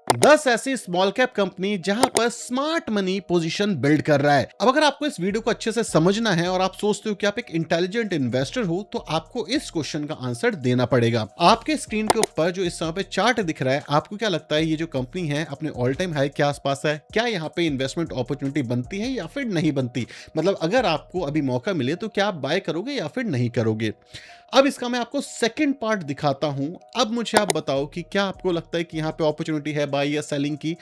10 ऐसी small cap company जहां पर स्मार्ट मनी पोजीशन बिल्ड कर रहा है। अब अगर आपको इस वीडियो को अच्छे से समझना है और आप सोचते हो कि आप एक इंटेलिजेंट इन्वेस्टर हो, तो आपको इस क्वेश्चन का आंसर देना पड़ेगा। आपके स्क्रीन के ऊपर जो इस समय पे चार्ट दिख रहा है, आपको क्या लगता है ये जो कंपनी है अपने ऑल टाइम हाई के आसपास है? क्या यहाँ पे इन्वेस्टमेंट अपॉर्चुनिटी बनती है या फिर नहीं बनती? मतलब अगर आपको अभी मौका मिले तो क्या आप बाय करोगे या फिर नहीं करोगे? अब इसका मैं आपको सेकंड पार्ट दिखाता हूं। अब मुझे आप बताओ कि क्या आपको लगता है कि यहां पे अपॉर्चुनिटी है बाय या सेलिंग की?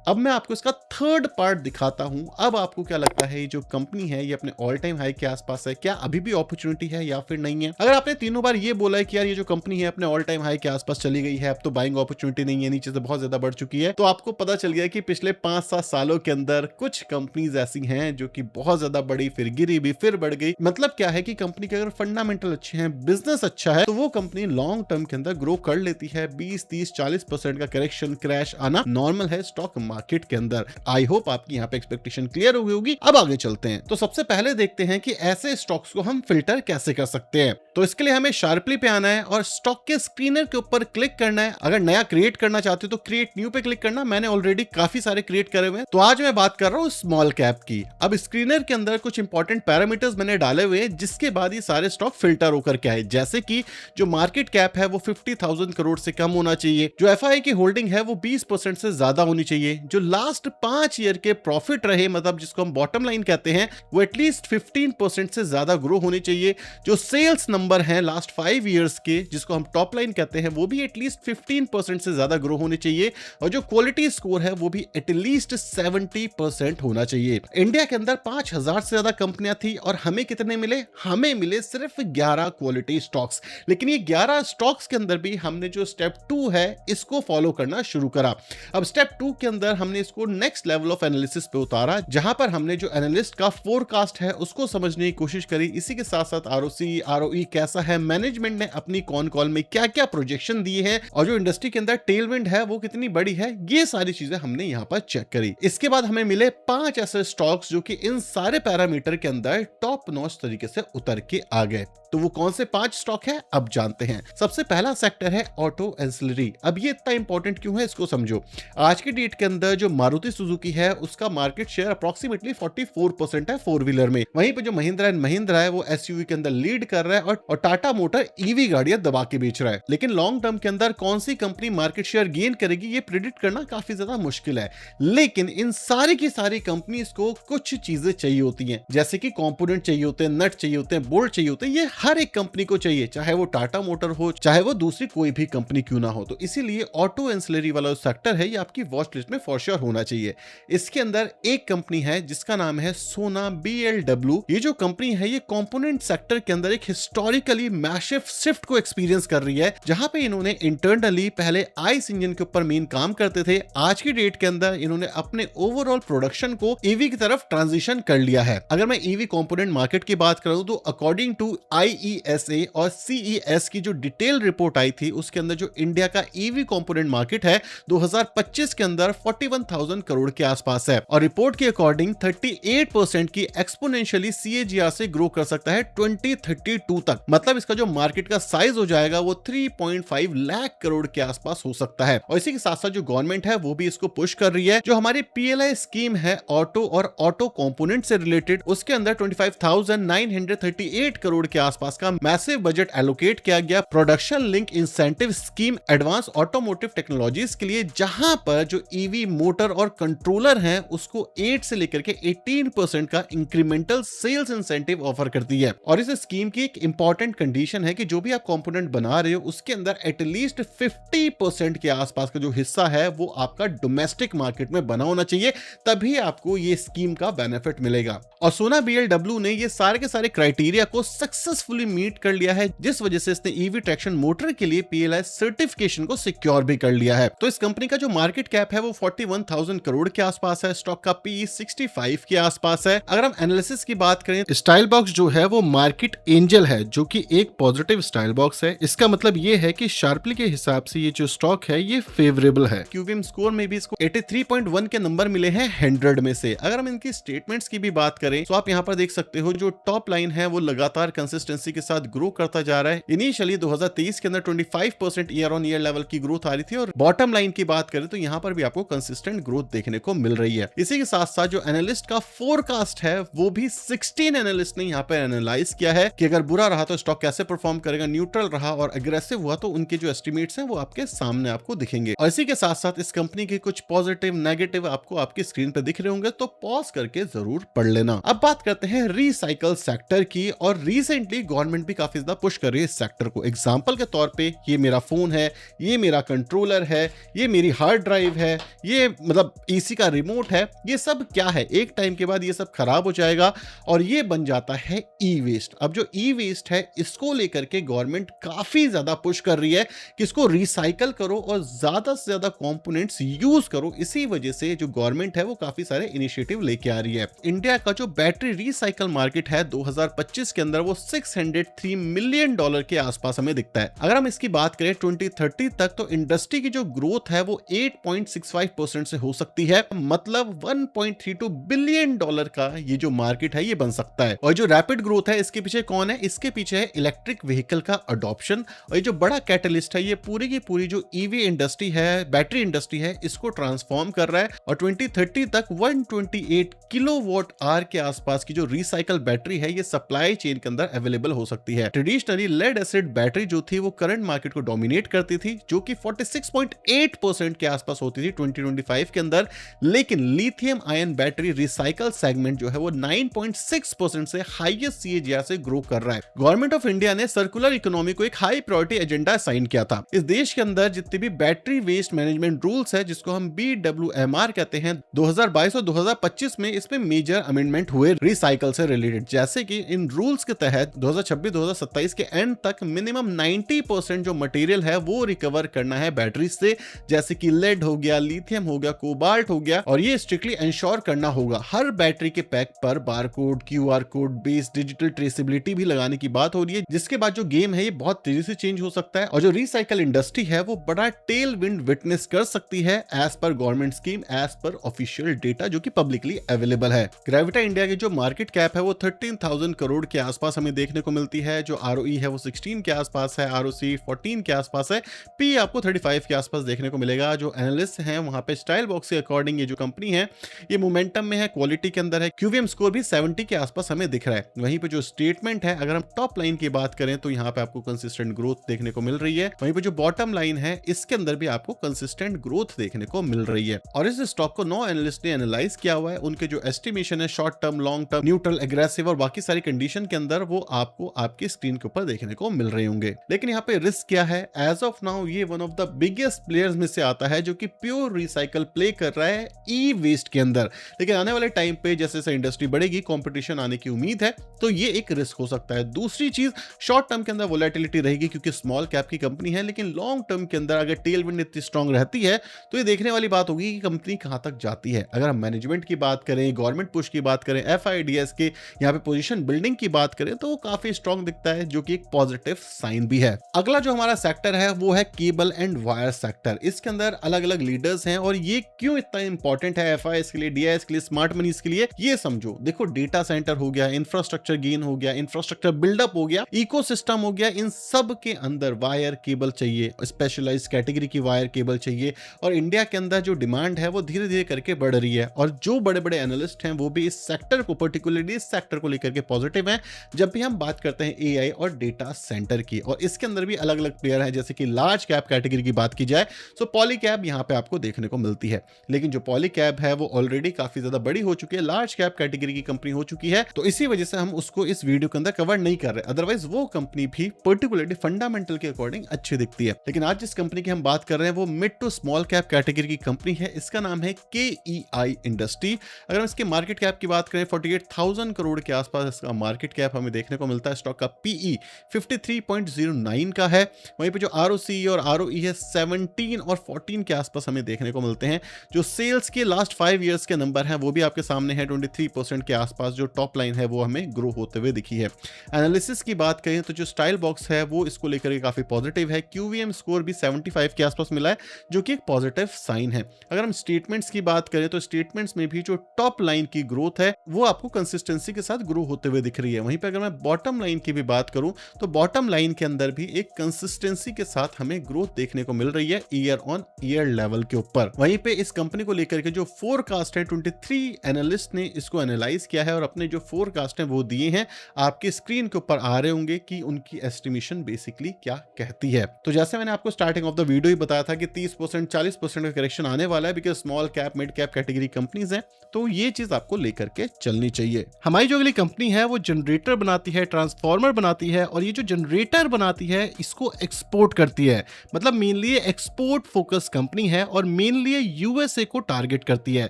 अब मैं आपको इसका थर्ड पार्ट दिखाता हूं। अब आपको क्या लगता है ये जो कंपनी है ये अपने ऑल टाइम हाई के आसपास है, क्या अभी भी अपॉर्चुनिटी है या फिर नहीं है? अगर आपने तीनों बार ये बोला है कि यार ये जो कंपनी है अपने ऑल टाइम हाई के आसपास चली गई है, अब तो बाइंग अपॉर्चुनिटी नहीं है, नीचे से बहुत ज्यादा बढ़ चुकी है, तो आपको पता चल गया कि पिछले 5-7 सालों के अंदर कुछ कंपनीज ऐसी हैं जो कि बहुत ज्यादा बढ़ी, फिर गिरी भी, फिर बढ़ गई। मतलब क्या है कि कंपनी के अगर फंडामेंटल अच्छे हैं, बिजनेस अच्छा है, तो वो कंपनी लॉन्ग टर्म के अंदर ग्रो कर लेती है। 20-30-40% का करेक्शन, क्रैश आना नॉर्मल है स्टॉक मार्केट के अंदर। आई होप आपकी यहाँ पे एक्सपेक्टेशन क्लियर हो गई होगी। अब आगे चलते हैं। तो सबसे पहले देखते हैं कि ऐसे स्टॉक्स को हम फिल्टर कैसे कर सकते हैं। तो इसके लिए हमें शार्पली पे आना है और स्टॉक के स्क्रीनर के ऊपर क्लिक करना है। अगर नया क्रिएट करना चाहते हो तो क्रिएट न्यू पे क्लिक करना। मैंने ऑलरेडी काफी सारे क्रिएट करे हुए हैं। तो आज मैं बात कर रहा हूँ स्मॉल कैप की। अब स्क्रीनर के अंदर कुछ इंपॉर्टेंट पैरामीटर्स मैंने डाले हुए हैं, जिसके बाद ये सारे स्टॉक फिल्टर होकर के आए। जैसे कि जो मार्केट कैप है वो 50,000 करोड़ से कम होना चाहिए, जो एफआई की होल्डिंग है वो 20% से ज्यादा होनी चाहिए, जो लास्ट 5 ईयर के प्रॉफिट रहे, मतलब जिसको हम बॉटम लाइन कहते हैं, वो एटलीस्ट 15% से ज्यादा ग्रो होने चाहिए, जो सेल्स नंबर है लास्ट 5 ईयर्स के, जिसको हम टॉप लाइन कहते हैं, वो भी एटलीस्ट 15% से ज्यादा ग्रो होने चाहिए, और जो क्वालिटी स्कोर है वो भी एटलीस्ट 70% होना चाहिए। इंडिया के अंदर 5,000 से ज्यादा कंपनियां थी और हमें कितने मिले? हमें मिले सिर्फ 11 क्वालिटी स्टॉक्स। लेकिन ये 11 स्टॉक्स के अंदर भी हमने जो स्टेप 2 है इसको फॉलो करना शुरू करा। अब स्टेप 2 के अंदर हमने इसको नेक्स्ट लेवल ऑफ एनालिसिस पे उतारा, जहां पर हमने जो एनालिस्ट का फोरकास्ट है उसको समझने की कोशिश करी। इसी के साथ साथ आरओसी, आरओई कैसा है, मैनेजमेंट ने अपनी कौन कॉल में क्या क्या प्रोजेक्शन दिए हैं, और जो इंडस्ट्री के अंदर टेलविंड है वो कितनी बड़ी है, ये सारी चीजें हमने यहाँ पर चेक करी। इसके बाद हमें मिले 5 ऐसे स्टॉक्स जो कि इन सारे पैरामीटर के अंदर टॉप नॉच तरीके से उतर के आ गए। तो वो कौन से 5 स्टॉक है अब जानते हैं। सबसे पहला सेक्टर है ऑटो एंसिलरी। अब ये इतना इंपॉर्टेंट क्यों है इसको समझो। आज की डेट के अंदर जो मारुति सुजुकी है उसका मार्केट शेयर अप्रोक्सीमेटली 44% है फोर व्हीलर में। वहीं पे जो महिंद्रा एंड महिंद्रा है वो एसयूवी के अंदर लीड कर रहा है, और टाटा मोटर ईवी गाड़ियां दबा के बेच रहा है। लेकिन लॉन्ग टर्म के अंदर कौन सी कंपनी मार्केट शेयर गेन करेगी ये प्रिडिक्ट करना काफी ज्यादा मुश्किल है। लेकिन इन सारी की सारी कंपनीज को कुछ चीजें चाहिए होती हैं, जैसे कि कंपोनेंट चाहिए होते हैं, नट चाहिए होते हैं, बोल्ट चाहिए होते हैं। ये हर एक कंपनी को चाहिए, चाहे वो टाटा मोटर हो, चाहे वो दूसरी कोई भी कंपनी क्यों ना हो। तो इसीलिए ऑटो एंसिलरी वाला सेक्टर है ये आपकी वॉच लिस्ट में फॉर श्योर होना चाहिए। इसके अंदर एक कंपनी है जिसका नाम है सोना बीएलडब्ल्यू। ये जो कंपनी है ये कंपोनेंट सेक्टर के अंदर एक हिस्टोरिकली मैसिव शिफ्ट को एक्सपीरियंस कर रही है, जहां पे इन्होंने इंटरनली पहले आइस इंजन के ऊपर मेन काम करते थे। आज की डेट के अंदर इन्होंने अपने ओवरऑल प्रोडक्शन को ईवी की तरफ ट्रांजिशन कर लिया है। अगर मैं ईवी कंपोनेंट मार्केट की बात करूं तो अकॉर्डिंग टू IESA और CES की जो डिटेल रिपोर्ट आई थी उसके अंदर जो इंडिया का ईवी कंपोनेंट मार्केट है 2025 के अंदर 41,000 करोड़ के आसपास है, और रिपोर्ट के अकॉर्डिंग 38% की एक्सपोनेंशियली CAGR से ग्रो कर सकता है 2032 तक। मतलब इसका जो मार्केट का साइज हो जाएगा वो 3.5 लाख करोड़ के आसपास हो सकता है। और इसी के साथ साथ जो गवर्नमेंट है वो भी इसको पुश कर रही है। जो हमारी PLI स्कीम है ऑटो और ऑटो कंपोनेंट से रिलेटेड, उसके अंदर 25,938 करोड़ के आसपास का मैसिव बजट एलोकेट किया गया production link incentive scheme advance automotive technologies के लिए, जहां पर जो ईवी मोटर और कंट्रोलर हैं उसको 8 से लेकर के 18% का इंक्रीमेंटल सेल्स इंसेंटिव ऑफर करती है। और इस स्कीम की एक इंपॉर्टेंट कंडीशन है कि जो भी आप कंपोनेंट बना रहे हो उसके अंदर एटलीस्ट 50% के आसपास का जो हिस्सा है वो आपका डोमेस्टिक मार्केट में बना होना चाहिए, तभी आपको ये स्कीम का बेनिफिट मिलेगा। और सोना बीएलडब्ल्यू ने ये सारे के सारे क्राइटेरिया को सक्सेसफुली मीट कर लिया है, जिस वजह से इसने ईवी ट्रैक्शन मोटर के लिए PLI सर्टिफिकेशन को सिक्योर भी कर लिया है। तो इस कंपनी का जो मार्केट कैप है वो 41,000 करोड़ के आसपास है, स्टॉक का PE 65 के आसपास है। अगर हम एनालिसिस की बात करें, स्टाइल बॉक्स जो है वो मार्केट एंजल है, जो कि एक पॉजिटिव स्टाइल बॉक्स है। इसका मतलब ये है कि शार्पली के हिसाब से ये जो स्टॉक है ये फेवरेबल है। क्यूविम स्कोर में भी इसको 83.1 के नंबर मिले हैं 100 में से। अगर हम इनकी स्टेटमेंट्स की भी बात करें तो आप यहाँ पर देख सकते हो जो टॉप लाइन है वो लगातार कंसिस्टेंसी कंसिस्टेंसी के साथ ग्रो करता जा रहा है। इनिशियली 2023 के अंदर 25% ईयर ऑन ईयर लेवल की ग्रोथ आ रही थी और बॉटम लाइन की बात करें तो यहाँ पर भी आपको कंसिस्टेंट ग्रोथ देखने को मिल रही है। इसी के साथ साथ जो एनालिस्ट का फोरकास्ट है वो भी 16 एनालिस्ट ने यहाँ पे एनालाइज किया है कि अगर बुरा रहा तो स्टॉक कैसे परफॉर्म करेगा, न्यूट्रल रहा और अग्रेसिव हुआ तो उनके जो एस्टिमेट्स हैं वो आपके सामने आपको दिखेंगे। और इसी के साथ साथ इस कंपनी के कुछ पॉजिटिव नेगेटिव आपको आपकी स्क्रीन पे दिख रहे होंगे, तो पॉज करके जरूर पढ़ लेना। अब बात करते हैं रिसाइकल सेक्टर की, और रिसेंटली गवर्नमेंट भी काफी ज्यादा पुश कर रही है इस सेक्टर को। एग्जांपल के तौर पे ये मेरा फोन है, ये मेरा कंट्रोलर है, ये मेरी हार्ड ड्राइव है, ये मतलब एसी का रिमोट है, ये सब क्या है, एक टाइम के बाद ये सब खराब हो जाएगा और ये बन जाता है ई वेस्ट। अब जो ई वेस्ट है इसको लेकर के गवर्नमेंट काफी ज्यादा पुश कर रही है कि इसको रिसाइकल करो और ज्यादा से ज्यादा कंपोनेंट्स यूज करो। इसी वजह से जो गवर्नमेंट है वो काफी सारे इनिशिएटिव लेके आ रही है। इंडिया का जो बैटरी रिसाइकल मार्केट है 2025 के अंदर वो $603 मिलियन के आसपास हमें दिखता है। अगर हम इसकी बात करें 2030 तक तो इंडस्ट्री की जो ग्रोथ है वो 8.65% से हो सकती है, मतलब $1.32 बिलियन का ये जो मार्केट है ये बन सकता है। और जो रैपिड ग्रोथ है इसके पीछे कौन है, इसके पीछे है इलेक्ट्रिक व्हीकल का अडॉप्शन। और ये जो बड़ा कैटलिस्ट है ये पूरी की पूरी जो ईवी इंडस्ट्री है, बैटरी इंडस्ट्री है, इसको ट्रांसफॉर्म कर रहा है। और 2030 तक 128 किलोवाट आवर के आसपास की जो रिसाइकल बैटरी है ये सप्लाई चेन के अंदर अवेलेबल हो सकती है। ट्रेडिशनली लेड एसिड बैटरी जो थी वो करंट मार्केट को डोमिनेट करती थी, जो कि 46.8% के आसपास होती थी 2025 के अंदर, लेकिन lithium ion battery recycle segment जो है वो 9.6% से हाईएस्ट सीएजीआर से ग्रो कर रहा है। गवर्नमेंट ऑफ इंडिया ने सर्कुलर इकोनॉमी को एक हाई प्रायोरिटी एजेंडा साइन किया था। इस देश के अंदर जितने भी बैटरी वेस्ट मैनेजमेंट रूल्स है, जिसको हम BWMR कहते हैं, 2022 और 2025 में इसमें मेजर अमेंडमेंट हुए रिसाइकल से रिलेटेड। जैसे कि इन रूल्स के तहत 2026-2027 के एंड तक मिनिमम 90% जो मटेरियल है वो रिकवर करना है बैटरी से, जैसे कि लेड हो गया, लिथियम हो गया, कोबाल्ट हो गया। और ये स्ट्रिक्टली इंश्योर करना होगा। हर बैटरी के पैक पर barcode, QR code based digital traceability भी लगाने की बात हो रही है, जिसके बाद जो गेम है ये बहुत तेजी से चेंज हो सकता है और जो रिसाइकल इंडस्ट्री है वो बड़ा टेल विंड विटनेस कर सकती है as per government scheme, as per official data जो कि पब्लिकली अवेलेबल है। ग्रेविटा इंडिया की जो मार्केट कैप है वो 13,000 करोड़ के आसपास हमें देखने को मिलती है। जो ROE है वो 16 के आसपास है, ROC 14 के आसपास है, P आपको 35 के आसपास देखने को मिलेगा। जो एनालिस्ट हैं वहां पे स्टाइल बॉक्स के अकॉर्डिंग ये जो कंपनी है ये मोमेंटम में है, क्वालिटी के अंदर है, QVM स्कोर भी 70 के आसपास हमें दिख रहा है। वहीं पे जो स्टेटमेंट है, अगर हम टॉप लाइन की बात करें तो यहाँ पे आपको कंसिस्टेंट ग्रोथ देखने को मिल रही है। वहीं पे जो बॉटम लाइन है इसके अंदर भी आपको कंसिस्टेंट ग्रोथ देखने को मिल रही है। और इस स्टॉक को 9 एनालिस्ट ने एनालाइज किया हुआ है। उनके जो एस्टिमेशन है short term, long term, neutral, aggressive और बाकी सारी कंडीशन के अंदर वो आपको आपकी स्क्रीन के ऊपर देखने को मिल रहे होंगे। लेकिन यहाँ पे रिस्क क्या है, एज ऑफ नाउ ये one of the biggest players में से आता है जो कि प्योर रिसाइकल प्ले कर रहा है ई वेस्ट के अंदर। लेकिन आने वाले टाइम पे जैसे जैसे इंडस्ट्री बढ़ेगी, कंपटीशन आने की उम्मीद है, तो ये एक रिस्क हो सकता है। दूसरी चीज, शॉर्ट टर्म के अंदर वोलेटिलिटी रहेगी क्योंकि स्मॉल कैप की कंपनी है, लेकिन लॉन्ग टर्म के अंदर अगर टेलविंड इतनी स्ट्रांग रहती है तो ये देखने वाली बात होगी कि कंपनी कहां तक जाती है। अगर हम मैनेजमेंट की बात करें, गवर्नमेंट पुश की बात करें, FIDS के यहाँ पे पोजीशन बिल्डिंग की बात करें तो काफी स्ट्रांग दिखता है, जो कि एक पॉजिटिव साइन भी है। अगला जो हमारा सेक्टर है वो है केबल एंड वायर सेक्टर। इसके अंदर अलग अलग लीडर्स हैं और ये क्यों इतना इंपॉर्टेंट है FIS के लिए, DIS के लिए, स्मार्ट मनीज के लिए, ये समझो। देखो, डेटा सेंटर हो गया, इंफ्रास्ट्रक्चर गेन हो गया, इंफ्रास्ट्रक्चर बिल्डअप हो गया, इकोसिस्टम हो गया, इन सब के अंदर वायर केबल चाहिए, स्पेशलाइज्ड कैटेगरी की वायर केबल चाहिए। और इंडिया के अंदर जो डिमांड है वो धीरे धीरे करके बढ़ रही है और जो बड़े बड़े एनालिस्ट हैं वो भी इस सेक्टर को, पर्टिकुलरली इस सेक्टर को लेकर के पॉजिटिव हैं जब भी हम बात करते हैं AI और डेटा सेंटर की। और इसके अंदर भी अलग अलग प्लेयर हैं, जैसे कि लार्ज कैप कैटेगरी की बात की जाए तो पॉलीकैब यहां पे आपको देखने को मिलती है, लेकिन जो पॉलीकैब है वो ऑलरेडी काफी ज्यादा बड़ी हो चुकी है, लार्ज कैप कैटेगरी की कंपनी हो चुकी है, तो इसी वजह से हम उसको इस वीडियो के अंदर कवर नहीं कर रहे। अदरवाइज वो कंपनी भी पर्टिकुलरली फंडामेंटल के अकॉर्डिंग अच्छी दिखती है। लेकिन आज जिस कंपनी की हम बात कर रहे हैं वो mid to small cap category की कंपनी है, इसका नाम है KEI इंडस्ट्री। अगर हम इसके मार्केट कैप की बात करें 48,000 करोड़ के आसपास इसका मार्केट कैप हमें देखने को मिलता है। स्टॉक का PE 53.09 का है। वहीं पे जो ROC और ROE है 17 और 14 के आसपास हमें देखने को मिलते हैं। जो सेल्स के लास्ट 5 ईयर्स के नंबर हैं वो भी आपके सामने है, 23% के आसपास जो टॉप लाइन है वो हमें ग्रो होते हुए दिखी है। एनालिसिस की बात करें तो जो स्टाइल बॉक्स है वो इसको लेकर के काफी पॉजिटिव है, QVM स्कोर भी 75 के आसपास मिला है, जो कि एक पॉजिटिव साइन है। अगर हम स्टेटमेंट्स की बात करें तो स्टेटमेंट्स में भी जो टॉप लाइन की ग्रोथ है वो आपको कंसिस्टेंसी के साथ ग्रो होते हुए दिख रही है। वहीं पे अगर मैं बॉटम लाइन की भी बात करूं तो बॉटम लाइन के अंदर भी एक कंसिस्टेंसी के साथ हमें ग्रोथ देखने को मिल रही है ईयर ऑन ईयर लेवल के ऊपर। वहीं पे इस कंपनी को लेकर के जो फोरकास्ट है 23 एनालिस्ट ने इसको एनालाइज किया है और अपने जो फोरकास्ट है वो दिए हैं, आपकी स्क्रीन के ऊपर आ रहे होंगे कि उनकी एस्टिमेशन बेसिकली क्या कहती है। तो जैसे मैंने आपको स्टार्टिंग ऑफ द वीडियो ही बताया था कि 30% 40% का करेक्शन आने वाला है because small cap mid cap category companies हैं, तो ये चीज आपको लेकर के चलनी चाहिए। हमारी जो अगली कंपनी है वो जनरेटर बनाती है, ट्रांसफार्मर बनाती है, और ये जो जनरेटर बनाती है इसको एक्सपोर्ट करती है। मतलब मेनली एक्सपोर्ट फोकस कंपनी है और मेनली यूएसए को टारगेट करती है।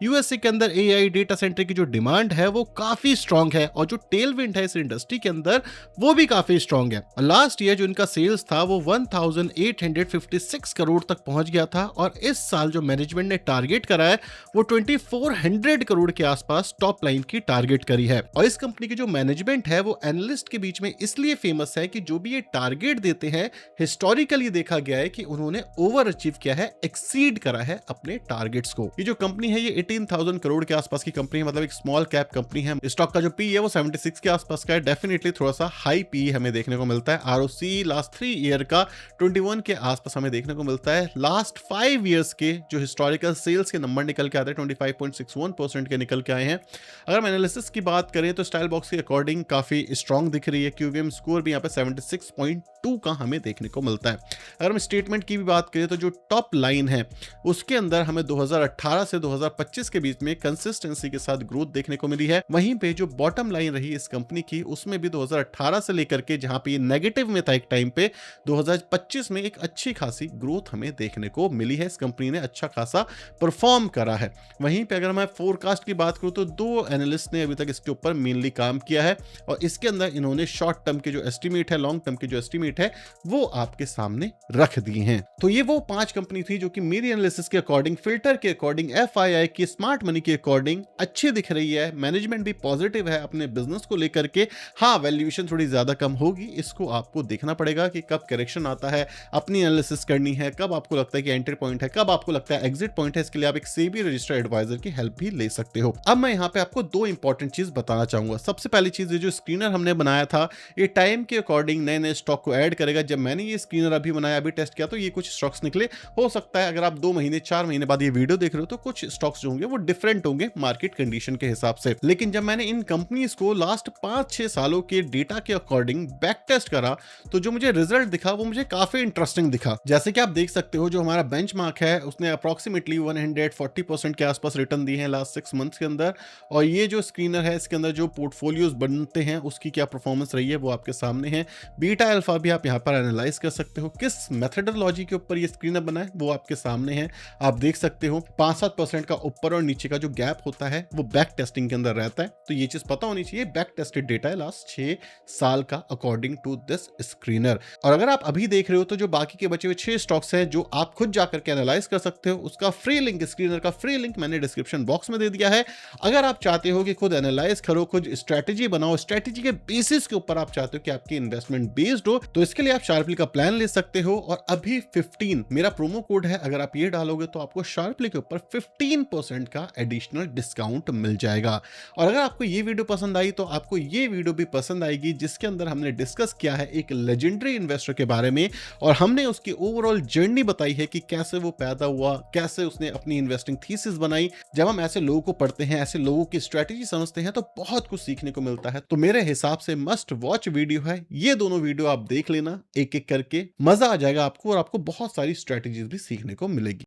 यूएसए के अंदर एआई डेटा सेंटर की जो डिमांड है वो काफी स्ट्रांग है और जो टेलविंड है इस इंडस्ट्री के अंदर वो भी काफी स्ट्रांग है। लास्ट ईयर जो इनका सेल्स था वो 1856 करोड़ तक पहुंच गया था और इस साल जो मैनेजमेंट ने टारगेट करा है वो 2400 करोड़ के आसपास टॉप लाइन की टारगेट करी है। और इस कंपनी की जो मैनेजमेंट है वो एनालिस्ट के बीच में इसलिए फेमस है कि जो भी ये टारगेट देते हैं हिस्टोरिकली देखा गया है कि उन्होंने ओवर अचीव किया है, एक्सीड करा है अपने टारगेट्स को। ये जो कंपनी है ये 18,000 करोड़ के आसपास की कंपनी है, मतलब एक स्मॉल कैप कंपनी है। स्टॉक का जो पी है वो 76 के आसपास का है। डेफिनेटली थोड़ा सा हाई पी हमें देखने को मिलता है। आरओसी लास्ट 3 ईयर का 21 के आसपास हमें देखने को मिलता है। लास्ट 5 ईयर्स के जो हिस्टोरिकल सेल्स के नंबर निकल के आते हैं 25.61% के निकल के आए हैं। अगर हम एनालिसिस की बात करें तो स्टाइल बॉक्स के अकॉर्डिंग काफी स्ट्रांग दिख रही है। क्यूवीएम स्कोर भी यहाँ पे 76.2 का हमें देखने को मिलता है। अगर हम स्टेटमेंट की भी बात करें तो जो टॉप लाइन है उसके अंदर हमें 2018 से 2025 के बीच में कंसिस्टेंसी के साथ ग्रोथ देखने को मिली है। वहीं पे जो बॉटम लाइन रही इस कंपनी की उसमें भी 2018 से लेकर के जहां पे ये नेगेटिव में था एक टाइम पे 2025 में एक अच्छी खासी ग्रोथ हमें देखने को मिली है। इस कंपनी ने अच्छा खासा परफॉर्म करा है। वहीं पे अगर मैं फोरकास्ट की बात करूं तो 2 एनालिस्ट ने अभी तक इसके ऊपर मेनली काम किया है और इसके अंदर इन्होंने शॉर्ट टर्म के जो एस्टिमेट है, लॉन्ग टर्म के जो एस्टिमेट है वो आपके सामने रख दिए हैं। तो ये वो 5 कंपनी थी जो कि मेरी एनालिसिस के अकॉर्डिंग, फिल्टर के अकॉर्डिंग, एफआईआई की, स्मार्ट मनी के अकॉर्डिंग अच्छी दिख रही है। मैनेजमेंट भी पॉजिटिव है अपने बिजनेस को लेकर के। हाँ, वैल्यूएशन थोड़ी ज्यादा कम होगी, इसको आपको देखना पड़ेगा कि कब करेक्शन आता है, अपनी एनालिसिस करनी है, कब आपको लगता है कि एंट्री पॉइंट है, कब आपको लगता है एग्जिट पॉइंट है। इसके लिए आप एक सेबी रजिस्टर्ड एडवाइजर की हेल्प भी ले सकते हो। अब मैं यहाँ पे आपको 2 इंपॉर्टेंट चीज बताना चाहूंगा। सबसे पहली चीज, ये जो स्क्रीनर हमने बनाया था ये टाइम के अकॉर्डिंग नए नए स्टॉक को ऐड करेगा। जब मैंने ये स्क्रीनर अभी बनाया, अभी टेस्ट किया, तो ये कुछ स्टॉक्स निकले। हो सकता है अगर आप 2 महीने 4 महीने बाद ये वीडियो देख रहे हो तो कुछ स्टॉक्स जो होंगे वो डिफरेंट होंगे मार्केट कंडीशन के हिसाब से। लेकिन जब मैंने इन कंपनीज को लास्ट 5-6 सालों के डेटा के अकॉर्डिंग बैक टेस्ट करा तो जो मुझे रिजल्ट दिखा वो मुझे काफी इंटरेस्टिंग दिखा। जैसे कि आप देख सकते हो जो हमारा बेंचमार्क है उसने अप्रोक्सीमेटली 140% के आसपास रिटर्न दिए हैं लास्ट 6 मंथ्स के अंदर। और ये जो स्क्रीनर है इसके अंदर जो पोर्टफोलियोज बनते हैं उसकी क्या परफॉर्मेंस रही है वो आपके सामने है। बीटा अल्फा भी आप यहाँ पर एनालाइज कर सकते हो। किस मेथडोलॉजी के ऊपर ये स्क्रीनर बना है वो आपके सामने है, आप देख सकते हो। 5-7% का ऊपर और नीचे का जो गैप होता है वो बैक टेस्टिंग के अंदर रहता है, तो ये चीज पता होनी चाहिए। बैक टेस्टेड डेटा है लास्ट 6 साल का अकॉर्डिंग टू दिस स्क्रीनर। और अगर आप अभी देख रहे हो तो जो बाकी के बचे हुए 6 स्टॉक्स हैं जो आप खुद जाकर के एनालाइज कर सकते हो, उसका फ्री लिंक, स्क्रीनर का फ्री लिंक मैंने डिस्क्रिप्शन बॉक्स में दे दिया है। अगर आप चाहते हो कि खुद एनालाइज करो, खुद स्ट्रेटेजी बनाओ, स्ट्रेटेजी के बेसिस के ऊपर आप चाहते हो कि आपकी इन्वेस्टमेंट बेस्ड हो, तो इसके लिए आप शार्पली का प्लान ले सकते हो। और अभी 15 मेरा प्रोमो कोड है, अगर आप ये डालोगे तो आपको शार्पली के ऊपर 15% का एडिशनल डिस्काउंट मिल जाएगा। और अगर आपको ये वीडियो पसंद आई तो आपको ये वीडियो भी पसंद आएगी जिसके अंदर हमने डिस्कस किया है एक लेजेंडरी इन्वेस्टर के बारे में और हमने उसकी ओवरऑल जर्नी बताई है कि कैसे वो पैदा हुआ, कैसे उसने अपनी इन्वेस्टिंग थीसिस बनाई। जब हम ऐसे लोगों को पढ़ते हैं, ऐसे लोगों की स्ट्रेटेजी समझते हैं तो बहुत कुछ सीखने को मिलता है। तो मेरे हिसाब से मस्ट वॉच वीडियो है ये दोनों वीडियो, आप देख लेना एक एक करके, मजा आ जाएगा आपको और आपको बहुत सारी स्ट्रेटेजीज भी सीखने को मिलेगी।